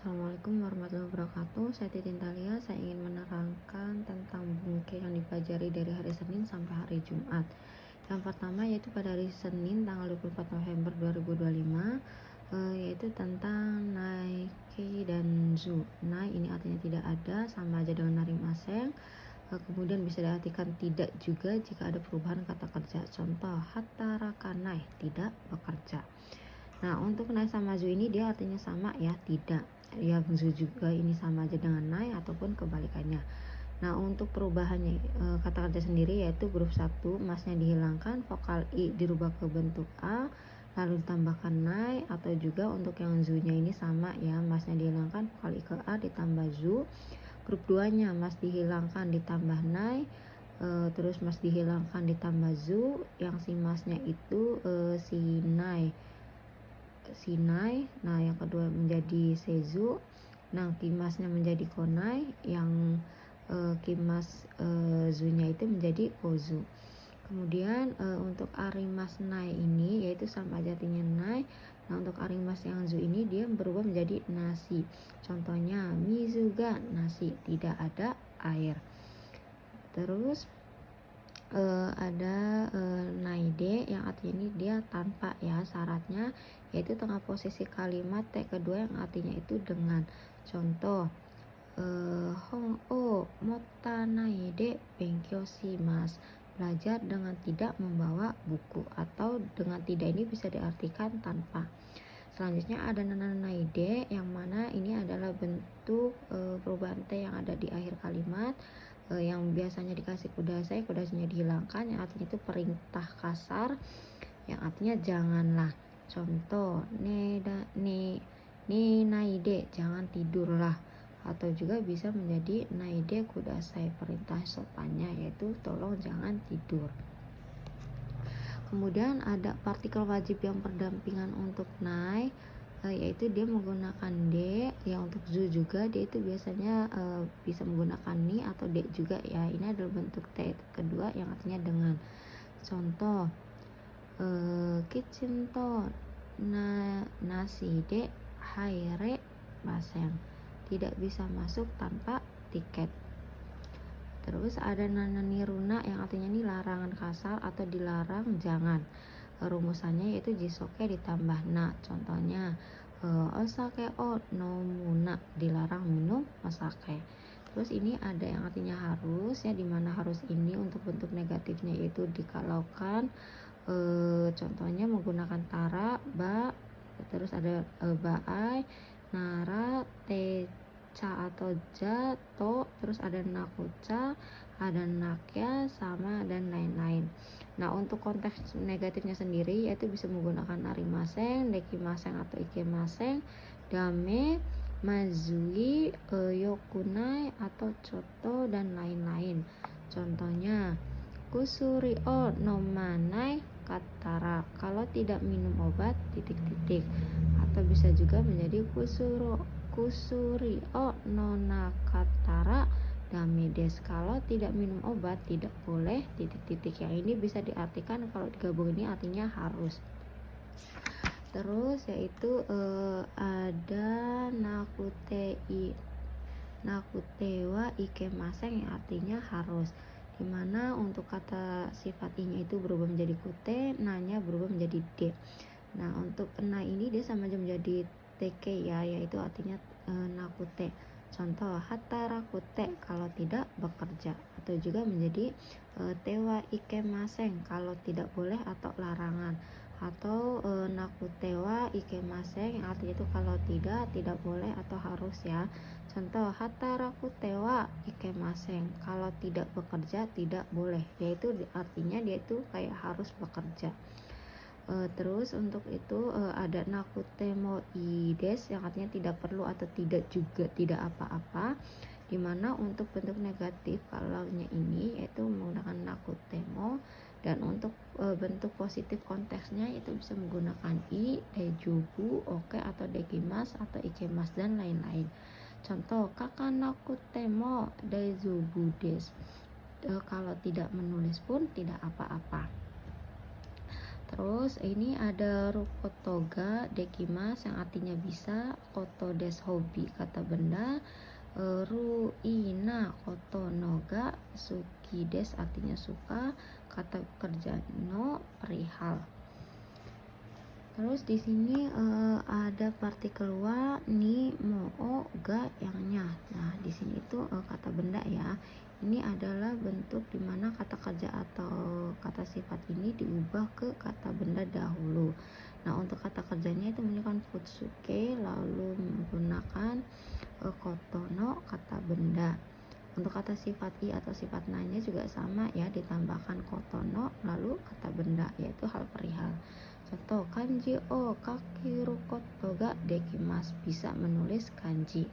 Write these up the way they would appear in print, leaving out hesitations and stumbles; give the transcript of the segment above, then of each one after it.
Assalamualaikum warahmatullahi wabarakatuh. Saya Titin Thalia. Saya ingin menerangkan tentang bungke yang dipelajari dari hari Senin sampai hari Jumat. Yang pertama yaitu pada hari Senin tanggal 24 November 2025, yaitu tentang Naiki dan Zu. Nai ini artinya tidak ada, sama aja dengan narimaseng. Kemudian bisa diartikan tidak juga jika ada perubahan kata kerja. Contoh, hatarakanai, tidak bekerja. Nah, untuk nai sama zu ini dia artinya sama ya, tidak. Yang zu juga ini sama aja dengan nai ataupun kebalikannya. Nah, untuk perubahannya kata kerja sendiri yaitu huruf 1 masnya dihilangkan, vokal i dirubah ke bentuk a, lalu ditambahkan nai, atau juga untuk yang zu-nya ini sama ya, masnya dihilangkan, vokal i ke a ditambah zu. Grup 2-nya mas dihilangkan ditambah nai, terus mas dihilangkan ditambah zu, yang si masnya itu sinai. Nah yang kedua menjadi sezu. Nah kimasnya menjadi konai, yang kimas zunya itu menjadi kozu. Kemudian untuk arimas nai ini yaitu sama aja artinya nai. Nah untuk arimas yang zu ini dia berubah menjadi nasi. Contohnya mizuga, nasi, tidak ada air. Terus ada naide yang artinya ini dia tanpa ya, syaratnya yaitu tengah posisi kalimat T kedua yang artinya itu dengan. Contoh, hong o mota naide benkyou shimasu, belajar dengan tidak membawa buku, atau dengan tidak ini bisa diartikan tanpa. Selanjutnya ada naide yang mana ini adalah bentuk perubahan T yang ada di akhir kalimat, yang biasanya dikasih kudasai, kudasainya dihilangkan, yang artinya itu perintah kasar, yang artinya janganlah. Contoh, ne naide, jangan tidurlah, atau juga bisa menjadi naide kudasai, perintah sopannya yaitu tolong jangan tidur. Kemudian ada partikel wajib yang berdampingan untuk nai, yaitu dia menggunakan D. Ya untuk zu juga dia itu biasanya bisa menggunakan ni atau D juga ya. Ini adalah bentuk T kedua yang artinya dengan. Contoh, kitchen to nasi de haire masen, tidak bisa masuk tanpa tiket. Terus ada nananiruna yang artinya ini larangan kasar atau dilarang jangan. Rumusannya yaitu jisoke ditambah na. Contohnya osake o nomuna, dilarang minum osake. Terus ini ada yang artinya harus ya, dimana harus ini untuk bentuk negatifnya yaitu dikalaukan. Contohnya menggunakan tara, ba, terus ada baai, nara, te, ca atau ja, to, terus ada nakuca, ada nakya, sama, dan lain-lain. Nah untuk konteks negatifnya sendiri yaitu bisa menggunakan narimaseng, dekimaseng atau ikemaseng, dame, mazui, yokunai atau coto, dan lain-lain. Contohnya kusuri o nomanai katara, kalau tidak minum obat titik-titik, atau bisa juga menjadi kusuri o nonakatara damedes, kalau tidak minum obat tidak boleh titik-titik. Yang ini bisa diartikan kalau digabung ini artinya harus. Terus yaitu ada nakutewa ikemaseng yang artinya harus, dimana untuk kata sifat i-nya itu berubah menjadi kute, na-nya berubah menjadi d. Nah untuk na ini dia sama aja menjadi tk ya, yaitu artinya nakute. Contoh, hatarakute, kalau tidak bekerja, atau juga menjadi tewa ikemaseng, kalau tidak boleh atau larangan, atau nakutewa ikemaseng yang artinya itu kalau tidak boleh atau harus ya. Contoh, hatarakutewa ikemaseng, kalau tidak bekerja tidak boleh, yaitu artinya dia itu kayak harus bekerja. Terus untuk itu ada nakutemo ides yang artinya tidak perlu atau tidak juga, tidak apa-apa, dimana untuk bentuk negatif kalaunya ini yaitu menggunakan nakutemo, dan untuk bentuk positif konteksnya itu bisa menggunakan i, dejubu, oke, atau dekimas atau ikemas, dan lain-lain. Contoh, kakanakutemo dejubu des, kalau tidak menulis pun tidak apa-apa. Terus ini ada rukotoga dekimas yang artinya bisa, koto des hobi kata benda, ruina koto noga suki des artinya suka, kata kerja no perihal. Terus di sini ada partikel wa, ni, mo, o, ga yang nya. Nah, di sini itu kata benda ya. Ini adalah bentuk dimana kata kerja atau kata sifat ini diubah ke kata benda dahulu. Nah, untuk kata kerjanya itu menggunakan futsuke, lalu menggunakan kotono kata benda. Untuk kata sifat i atau sifat nanya juga sama ya, ditambahkan kotono lalu kata benda, yaitu hal perihal. Contoh, kanji o kakiru koto ga dekimasu, bisa menulis kanji.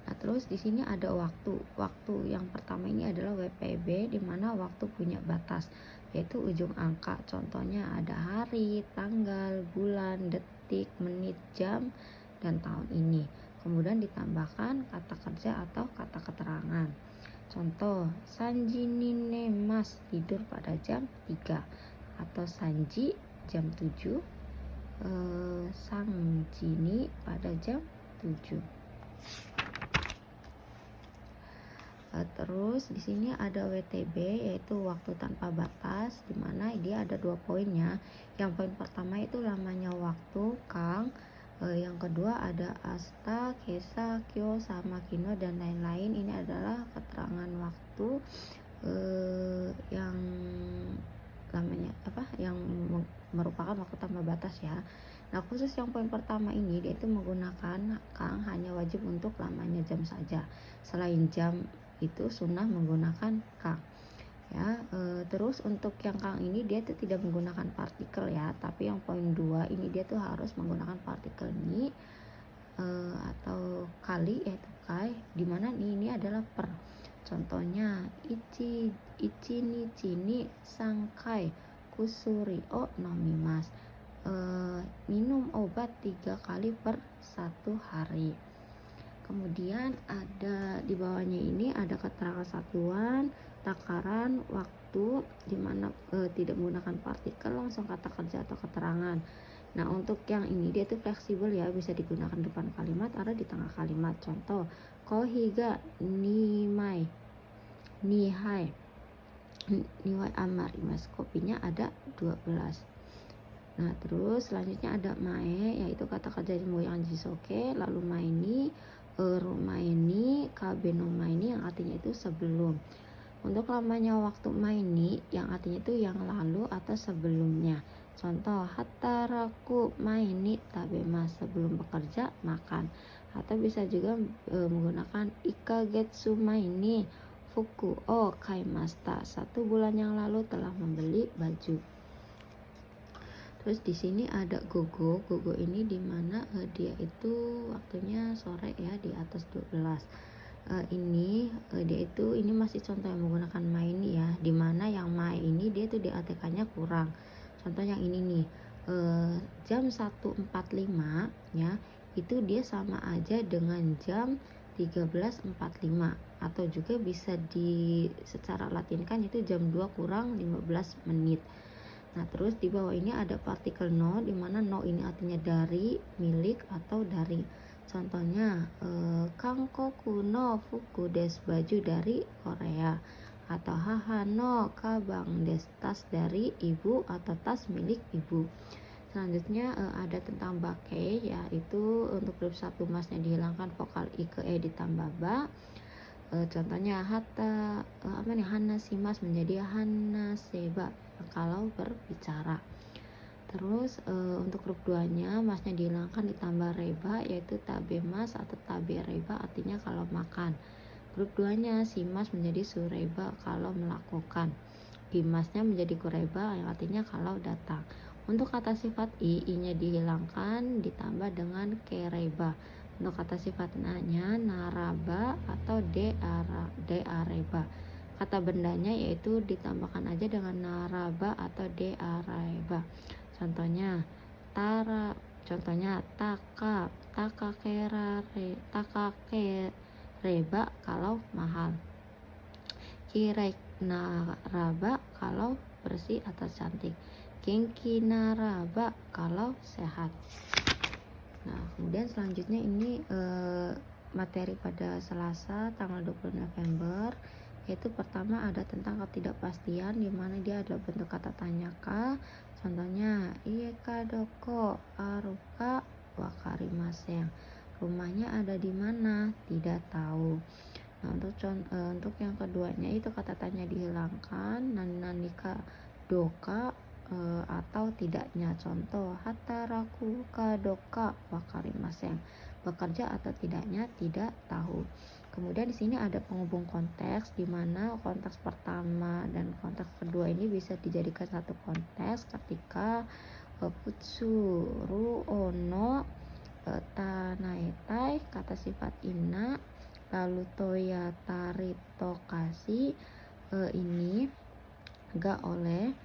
Nah, terus di sini ada waktu. Waktu yang pertama ini adalah WPB, di mana waktu punya batas, yaitu ujung angka. Contohnya ada hari, tanggal, bulan, detik, menit, jam, dan tahun ini. Kemudian ditambahkan kata kerja atau kata keterangan. Contoh, Sanji ni mas, tidur pada jam 3. Atau Sanji jam 7, Sangjini pada jam 7. Terus di sini ada WTB, yaitu waktu tanpa batas, di mana dia ada 2 poinnya. Yang poin pertama itu lamanya waktu kang, yang kedua ada asta, kesa, kyo, sama kino, dan lain-lain. Ini adalah keterangan waktu yang lamanya yang merupakan waktu tanpa batas ya. Nah, khusus yang poin pertama ini, dia itu menggunakan kang hanya wajib untuk lamanya jam saja. Selain jam itu sunnah menggunakan kang ya. Terus untuk yang kang ini dia tuh tidak menggunakan partikel ya, tapi yang poin 2 ini dia tuh harus menggunakan partikel ni atau kali, yaitu kai, dimana ini adalah per. Contohnya ichi ni sangkai kusuri o nomimas, minum obat 3 kali per 1 hari. Kemudian ada di bawahnya ini ada keterangan satuan, takaran, waktu, dimana tidak menggunakan partikel, langsung kata kerja atau keterangan. Nah, untuk yang ini dia tuh fleksibel ya, bisa digunakan depan kalimat atau di tengah kalimat. Contoh, kohiga nimai nihai niwai amarimas, kopinya ada 12. Nah, terus selanjutnya ada mae, yaitu kata kerja yang jisoke, lalu maini, rumaini, kabeno maini, yang artinya itu sebelum. Untuk lamanya waktu maini, yang artinya itu yang lalu atau sebelumnya. Contoh, hataraku maini tabema, sebelum bekerja makan. Atau bisa juga menggunakan ikagetsu maini fuku o kaimasta, 1 bulan yang lalu telah membeli baju. Terus di sini ada gogo. Gogo ini dimana dia itu waktunya sore ya, di atas 12. Dia itu ini masih contoh yang menggunakan maini ya, dimana yang mai ini dia tuh di ATK-nya kurang. Contoh yang ini nih, jam 1.45 ya, itu dia sama aja dengan jam 13.45, atau juga bisa secara latinkan itu jam 2 kurang 15 menit. Nah, terus di bawah ini ada partikel no, di mana no ini artinya dari, milik, atau dari. Contohnya, Kangkoku no fuku des, baju dari Korea. Atau haha no kabang des, tas dari ibu atau tas milik ibu. Selanjutnya ada tentang bake, yaitu untuk grup 1 masnya dihilangkan, vokal i ke e ditambah ba. Contohnya hana simas menjadi hana seba kalau berbicara. Terus untuk grup 2 nya masnya dihilangkan ditambah reba, yaitu tabemas atau tabe reba, artinya kalau makan. Grup 2 nya simas menjadi sureba kalau melakukan. Bimasnya menjadi kureba yang artinya kalau datang. Untuk kata sifat i nya dihilangkan ditambah dengan kereba. Untuk kata sifat nanya naraba atau deareba. Kata bendanya yaitu ditambahkan aja dengan naraba atau deareba. Contohnya takakereba kalau mahal. Kirek naraba kalau bersih atau cantik. Kengkinaraba kalau sehat. Nah, kemudian selanjutnya ini materi pada Selasa tanggal 20 November, yaitu pertama ada tentang ketidakpastian, di mana dia adalah bentuk kata tanya ka. Contohnya, ieka doko aruka wakarimasen. Rumahnya ada di mana? Tidak tahu. Nah, untuk yang keduanya itu kata tanya dihilangkan, nanika doka atau tidaknya. Contoh, hataraku kadoka wakarimasen. Bekerja atau tidaknya tidak tahu. Kemudian di sini ada penghubung konteks, di mana konteks pertama dan konteks kedua ini bisa dijadikan satu konteks ketika putsuru ono tanaetai kata sifat ina, lalu toya tari tokasi ini gak oleh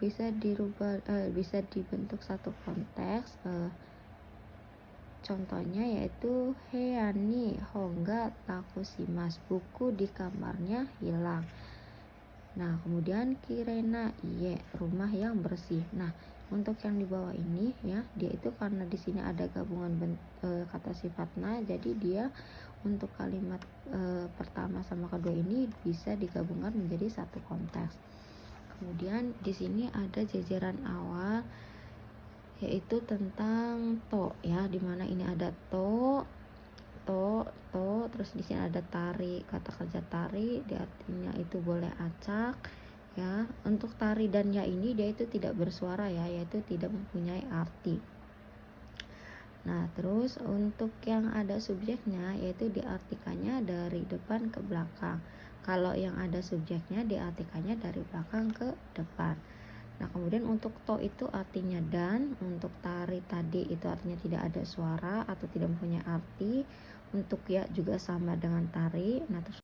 bisa dirubah, bisa dibentuk satu konteks. Contohnya yaitu Heani Hongga Takushimasu, buku di kamarnya hilang. Nah, kemudian Kirena Iye, rumah yang bersih. Nah, untuk yang di bawah ini ya, dia itu karena di sini ada gabungan kata sifatnya, jadi dia untuk kalimat pertama sama kedua ini bisa digabungkan menjadi satu konteks. Kemudian di sini ada jajaran awal, yaitu tentang to ya, dimana ini ada to, terus di sini ada tari, kata kerja tari, di artinya itu boleh acak ya. Untuk tari dan ya ini dia itu tidak bersuara ya, yaitu tidak mempunyai arti. Nah, terus untuk yang ada subjeknya, yaitu diartikannya dari depan ke belakang. Kalau yang ada subjeknya diartikannya dari belakang ke depan. Nah, kemudian untuk to itu artinya dan, untuk tari tadi itu artinya tidak ada suara atau tidak mempunyai arti. Untuk ya juga sama dengan tari. Nah, terus